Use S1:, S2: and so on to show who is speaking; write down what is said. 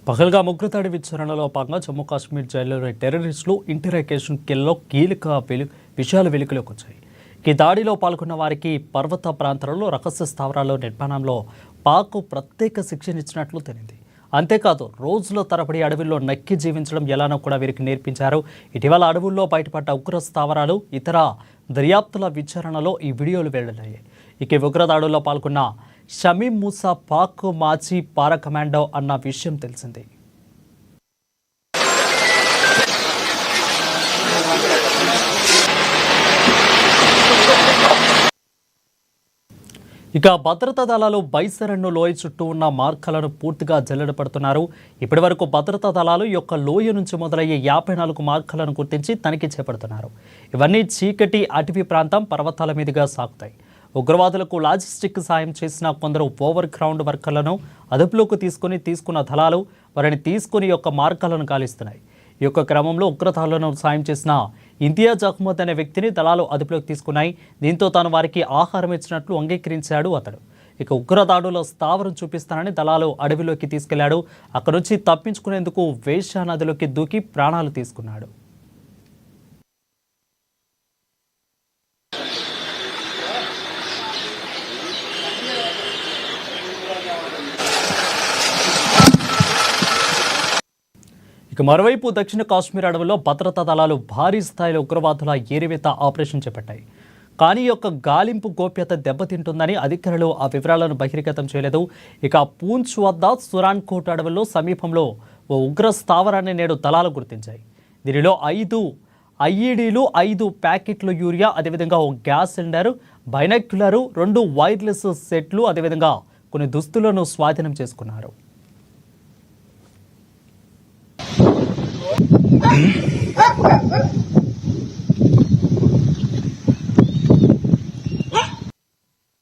S1: పహల్గామ్ ఉగ్రదాడి విచారణలో భాగంగా జమ్మూ కాశ్మీర్ జైల్లోని టెర్రరిస్టులు ఇంటరాగేషన్ కిల్లో కీలక విషయాలు వెలుగులోకి వచ్చాయి. ఈ దాడిలో పాల్గొన్న వారికి పర్వత ప్రాంతాలలో రహస్య స్థావరాల్లో నిర్మాణంలో పాక్ ప్రత్యేక శిక్షణ ఇచ్చినట్లు తెలిసింది. అంతేకాదు రోజుల తరబడి అడవుల్లో నక్కి జీవించడం ఎలానో కూడా వీరికి నేర్పించారు. ఇటీవల అడవుల్లో బయటపడ్డ ఉగ్ర స్థావరాలు ఇతర దర్యాప్తుల విచారణలో ఈ వీడియోలు వెల్లడయ్యాయి. ఇక ఉగ్రదాడుల్లో పాల్గొన్న షమీం మూసా పాక్ మాజీ పారా కమాండో అన్న విషయం తెలిసింది. ఇక భద్రతా దళాలు బైసరన్ను లోయ చుట్టూ ఉన్న మార్గాలను పూర్తిగా జల్లెడపడుతున్నారు. ఇప్పటి వరకు భద్రతా దళాలు యొక్క లోయ నుంచి మొదలయ్యే 54 మార్గాలను గుర్తించి తనిఖీ చేపడుతున్నారు. ఇవన్నీ చీకటి అటవీ ప్రాంతం పర్వతాల మీదుగా సాగుతాయి. ఉగ్రవాదులకు లాజిస్టిక్ సాయం చేసిన కొందరు ఓవర్ గ్రౌండ్ వర్కర్లను అదుపులోకి తీసుకున్న దళాలు వారిని తీసుకుని యొక్క మార్గాలను గాలిస్తున్నాయి. ఈ యొక్క క్రమంలో ఉగ్రదాడులను సాయం చేసిన ఇంతియాజ్ అహ్మద్ అనే వ్యక్తిని దళాలు అదుపులోకి తీసుకున్నాయి. దీంతో తాను వారికి ఆహారం ఇచ్చినట్లు అంగీకరించాడు అతడు. ఇక ఉగ్రదాడులో స్థావరం చూపిస్తానని దళాలు అడవిలోకి తీసుకెళ్లాడు. అక్కడి నుంచి తప్పించుకునేందుకు వేషా నదిలోకి దూకి ప్రాణాలు తీసుకున్నాడు. ఇక మరోవైపు దక్షిణ కాశ్మీర్ అడవుల్లో భద్రతా దళాలు భారీ స్థాయిలో ఉగ్రవాదుల ఏరివేత ఆపరేషన్ చేపట్టాయి. కానీ యొక్క గాలింపు గోప్యత దెబ్బతింటుందని అధికారులు ఆ వివరాలను బహిర్గతం చేయలేదు. ఇక పూంచ్ వద్ద సురాన్కోట్ అడవుల్లో సమీపంలో ఓ ఉగ్ర స్థావరాన్ని నేడు దళాలు గుర్తించాయి. దీనిలో 5 ఐఈడీలు, 5 ప్యాకెట్లు యూరియా, అదేవిధంగా ఓ గ్యాస్ సిలిండర్, బైనాక్యులరు, 2 వైర్లెస్ సెట్లు, అదేవిధంగా కొన్ని దుస్తులను స్వాధీనం చేసుకున్నారు.